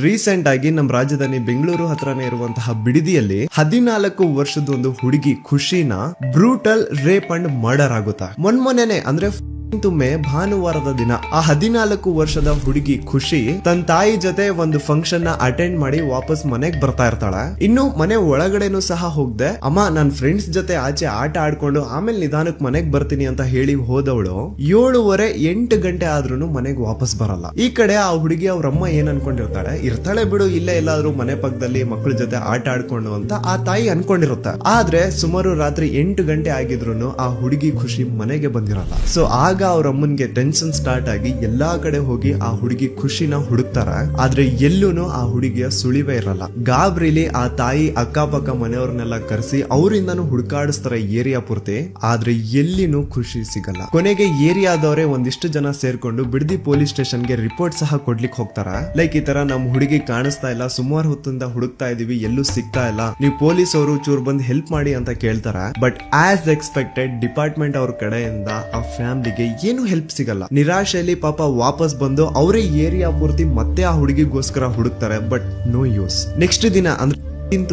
Recent ಆಗಿ ನಮ್ಮ ರಾಜಧಾನಿ ಬೆಂಗಳೂರು ಹತ್ರನೇ ಇರುವಂತಹ ಬಿಡದಿಯಲ್ಲಿ 14 ವರ್ಷದ ಒಂದು ಹುಡುಗಿ ಖುಷಿನ ಬ್ರೂಟಲ್ ರೇಪ್ ಅಂಡ್ ಮರ್ಡರ್ ಆಗುತ್ತಾ. ಮೊನ್ನೆ ಅಂದ್ರೆ ಮೇ ಭಾನುವಾರದ ದಿನ ಆ 14 ವರ್ಷದ ಹುಡುಗಿ ಖುಷಿ ತನ್ನ ತಾಯಿ ಜೊತೆ ಒಂದು ಫಂಕ್ಷನ್ ನ ಅಟೆಂಡ್ ಮಾಡಿ ವಾಪಸ್ ಮನೆಗ್ ಬರ್ತಾ ಇರ್ತಾಳೆ. ಇನ್ನು ಮನೆ ಒಳಗಡೆನೂ ಸಹ ಹೋಗ್ದೆ ಅಮ್ಮ ನನ್ ಫ್ರೆಂಡ್ಸ್ ಜೊತೆ ಆಚೆ ಆಟ ಆಡ್ಕೊಂಡು ಆಮೇಲೆ ನಿಧಾನಕ್ ಮನೆಗ್ ಬರ್ತೀನಿ ಅಂತ ಹೇಳಿ ಹೋದವಳು 7:30-8 ಗಂಟೆ ಆದ್ರೂ ಮನೆಗ್ ವಾಪಸ್ ಬರಲ್ಲ. ಈ ಕಡೆ ಆ ಹುಡುಗಿ ಅವ್ರಮ್ಮ ಏನ್ ಇರ್ತಾಳೆ ಬಿಡು ಇಲ್ಲೇ ಎಲ್ಲಾದ್ರೂ ಮನೆ ಪಕ್ಕದಲ್ಲಿ ಮಕ್ಕಳ ಜೊತೆ ಆಟ ಆಡ್ಕೊಂಡು ಅಂತ ಆ ತಾಯಿ ಅನ್ಕೊಂಡಿರುತ್ತೆ. ಆದ್ರೆ ಸುಮಾರು ರಾತ್ರಿ 8 ಗಂಟೆ ಆಗಿದ್ರು ಆ ಹುಡುಗಿ ಖುಷಿ ಮನೆಗೆ ಬಂದಿರಲ್ಲ. ಸೊ ಆಗ ಅವ್ರ ಅಮ್ಮನ್ಗೆ ಟೆನ್ಷನ್ ಸ್ಟಾರ್ಟ್ ಆಗಿ ಎಲ್ಲಾ ಕಡೆ ಹೋಗಿ ಆ ಹುಡುಗಿ ಖುಷಿನ ಹುಡುಕ್ತಾರ. ಆದ್ರೆ ಎಲ್ಲೂನು ಆ ಹುಡುಗಿಯ ಸುಳಿವೇ ಇರಲ್ಲ. ಗಾಬ್ರಿಲಿ ಆ ತಾಯಿ ಅಕ್ಕಪಕ್ಕ ಮನೆಯವ್ರನ್ನೆಲ್ಲ ಕರೆಸಿ ಅವರಿಂದನೂ ಹುಡುಕಾಡಿಸ್ತಾರೆ ಏರಿಯಾ ಪೂರ್ತಿ. ಆದ್ರೆ ಎಲ್ಲಿನೂ ಖುಷಿ ಸಿಗಲ್ಲ. ಕೊನೆಗೆ ಏರಿಯಾದವರೇ ಒಂದಿಷ್ಟು ಜನ ಸೇರ್ಕೊಂಡು ಬಿಡದಿ ಪೊಲೀಸ್ ಸ್ಟೇಷನ್ಗೆ ರಿಪೋರ್ಟ್ ಸಹ ಕೊಡ್ಲಿಕ್ಕೆ ಹೋಗ್ತಾರ. ಲೈಕ್ ಈ ತರ ನಮ್ ಹುಡುಗಿ ಕಾಣಿಸ್ತಾ ಇಲ್ಲ, ಸುಮಾರು ಹೊತ್ತಿಂದ ಹುಡುಕ್ತಾ ಇದೀವಿ, ಎಲ್ಲೂ ಸಿಗ್ತಾ ಇಲ್ಲ, ನೀವು ಪೊಲೀಸ್ ಅವರು ಚೂರ್ ಬಂದು ಹೆಲ್ಪ್ ಮಾಡಿ ಅಂತ ಕೇಳ್ತಾರ. ಬಟ್ ಆಸ್ ಎಕ್ಸ್ಪೆಕ್ಟೆಡ್ ಡಿಪಾರ್ಟ್ಮೆಂಟ್ ಅವ್ರ ಕಡೆಯಿಂದ ಆ ಫ್ಯಾಮಿಲಿಗೆ ಏನು ಹೆಲ್ಪ್ ಸಿಗಲ್ಲ. ನಿರಾಶೆಯಲ್ಲಿ ಪಾಪ ವಾಪಸ್ ಬಂದು ಅವರೇ ಏರಿಯಾ ಪೂರ್ತಿ ಮತ್ತೆ ಆ ಹುಡುಗಿಗೋಸ್ಕರ ಹುಡುಕ್ತಾರೆ. But no use. ನೆಕ್ಸ್ಟ್ ದಿನ ಅಂದ್ರೆ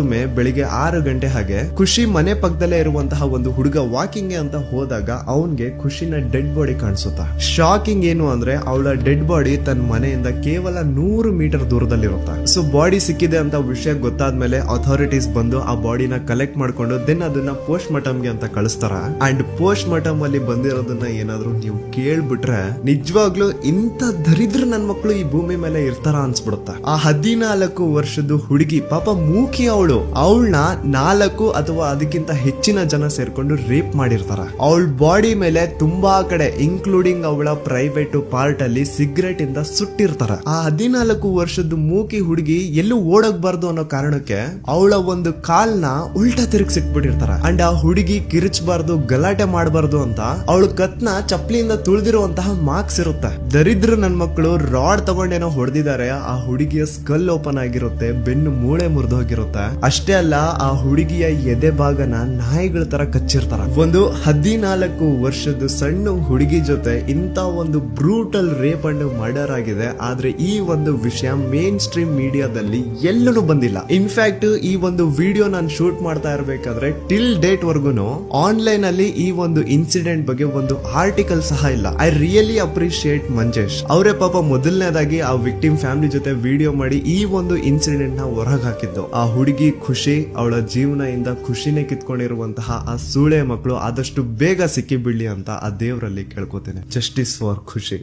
ಮೇ ಬೆಳಿಗ್ಗೆ 6 ಗಂಟೆ ಹಾಗೆ ಖುಷಿ ಮನೆ ಪಕ್ಕದಲ್ಲೇ ಇರುವಂತಹ ಒಂದು ಹುಡುಗ ವಾಕಿಂಗ್ ಅಂತ ಹೋದಾಗ ಅವನ್ಗೆ ಖುಷಿನ ಡೆಡ್ ಬಾಡಿ ಕಾಣಿಸುತ್ತಾ. ಶಾಕಿಂಗ್ ಏನು ಅಂದ್ರೆ ಅವಳ ಡೆಡ್ ಬಾಡಿ ತನ್ನ ಮನೆಯಿಂದ ಕೇವಲ 100 ಮೀಟರ್ ದೂರದಲ್ಲಿರುತ್ತೆ. ಸೊ ಬಾಡಿ ಸಿಕ್ಕಿದೆ ಅಂತ ವಿಷಯ ಗೊತ್ತಾದ್ಮೇಲೆ ಅಥಾರಿಟೀಸ್ ಬಂದು ಆ ಬಾಡಿನ ಕಲೆಕ್ಟ್ ಮಾಡ್ಕೊಂಡು ದೆನ್ ಅದನ್ನ ಪೋಸ್ಟ್ ಮಾರ್ಟಮ್ಗೆ ಅಂತ ಕಳಿಸ್ತಾರ. ಅಂಡ್ ಪೋಸ್ಟ್ ಮಾರ್ಟಮ್ ಅಲ್ಲಿ ಬಂದಿರೋದನ್ನ ಏನಾದ್ರು ನೀವು ಕೇಳ್ಬಿಟ್ರೆ ನಿಜವಾಗ್ಲೂ ಇಂಥ ದರಿದ್ರ ನನ್ ಮಕ್ಕಳು ಈ ಭೂಮಿ ಮೇಲೆ ಇರ್ತಾರ ಅನ್ಸ್ಬಿಡುತ್ತೆ. ಆ 14 ವರ್ಷದ ಹುಡುಗಿ ಪಾಪ ಮೂಕಿ ಅವಳನ್ನ 4 ಅಥವಾ ಅದಕ್ಕಿಂತ ಹೆಚ್ಚಿನ ಜನ ಸೇರ್ಕೊಂಡು ರೇಪ್ ಮಾಡಿರ್ತಾರ. ಅವಳ ಬಾಡಿ ಮೇಲೆ ತುಂಬಾ ಕಡೆ ಇನ್ಕ್ಲೂಡಿಂಗ್ ಅವಳ ಪ್ರೈವೇಟ್ ಪಾರ್ಟ್ ಅಲ್ಲಿ ಸಿಗರೇಟ್ ಇಂದ ಸುಟ್ಟಿರ್ತಾರ. ಆ 14 ವರ್ಷದ ಮೂಕಿ ಹುಡುಗಿ ಎಲ್ಲೂ ಓಡೋಗ್ಬಾರ್ದು ಅನ್ನೋ ಕಾರಣಕ್ಕೆ ಅವಳ ಒಂದು ಕಾಲ್ನ ಉಲ್ಟಾ ತಿರುಗಿಸಿಟ್ಬಿಟ್ಟಿರ್ತಾರ. ಅಂಡ್ ಆ ಹುಡುಗಿ ಕಿರಿಚಬಾರ್ದು, ಗಲಾಟೆ ಮಾಡಬಾರ್ದು ಅಂತ ಅವಳ ಕತ್ನ ಚಪ್ಪಲಿಯಿಂದ ತುಳಿದಿರುವಂತಹ ಮಾರ್ಕ್ಸ್ ಇರುತ್ತೆ. ದರಿದ್ರ ನನ್ ಮಕ್ಕಳು ರಾಡ್ ತಗೊಂಡೇನೋ ಹೊಡೆದಿದ್ದಾರೆ. ಆ ಹುಡುಗಿಯ ಸ್ಕಲ್ ಓಪನ್ ಆಗಿರುತ್ತೆ, ಬೆನ್ನು ಮೂಳೆ ಮುರಿದೋಗಿರುತ್ತೆ. ಅಷ್ಟೇ ಅಲ್ಲ, ಆ ಹುಡುಗಿಯ ಎದೆ ಭಾಗನ ನಾಯಿಗಳ ತರ ಕಚ್ಚಿರ್ತಾರ. ಒಂದು 14 ವರ್ಷದ ಸಣ್ಣ ಹುಡುಗಿ ಜೊತೆ ಇಂತ ಒಂದು ಬ್ರೂಟಲ್ ರೇಪ್ ಅಂಡ್ ಮರ್ಡರ್ ಆಗಿದೆ. ಆದ್ರೆ ಈ ಒಂದು ವಿಷಯ ಮೇನ್ ಸ್ಟ್ರೀಮ್ ಮೀಡಿಯಾದಲ್ಲಿ ಎಲ್ಲೂ ಬಂದಿಲ್ಲ. ಇನ್ಫ್ಯಾಕ್ಟ್ ಈ ಒಂದು ವಿಡಿಯೋ ನಾನು ಶೂಟ್ ಮಾಡ್ತಾ ಇರ್ಬೇಕಾದ್ರೆ ಟಿಲ್ ಡೇಟ್ ವರ್ಗುನು ಆನ್ಲೈನ್ ಅಲ್ಲಿ ಈ ಒಂದು ಇನ್ಸಿಡೆಂಟ್ ಬಗ್ಗೆ ಒಂದು ಆರ್ಟಿಕಲ್ ಸಹ ಇಲ್ಲ. ಐ ರಿಯಲಿ ಅಪ್ರಿಶಿಯೇಟ್ ಮಂಜೇಶ್ ಅವರೇ ಪಾಪ ಮೊದಲನೇದಾಗಿ ಆ ವಿಕ್ಟಿಮ್ ಫ್ಯಾಮಿಲಿ ಜೊತೆ ವಿಡಿಯೋ ಮಾಡಿ ಈ ಒಂದು ಇನ್ಸಿಡೆಂಟ್ ನ ಹೊರಗೆ ಹಾಕಿದ್ದು. ಆ ಹುಡುಗಿ ಖುಷಿ ಅವಳ ಜೀವನದಿಂದ ಖುಷಿನೇ ಕಿತ್ಕೊಂಡಿರುವಂತಹ ಆ ಸೂಳೆ ಮಕ್ಕಳು ಆದಷ್ಟು ಬೇಗ ಸಿಕ್ಕಿ ಬೀಳಿ ಅಂತ ಆ ದೇವರಲ್ಲಿ ಕೇಳ್ಕೊತೇನೆ. ಜಸ್ಟಿಸ್ ಫಾರ್ ಖುಷಿ.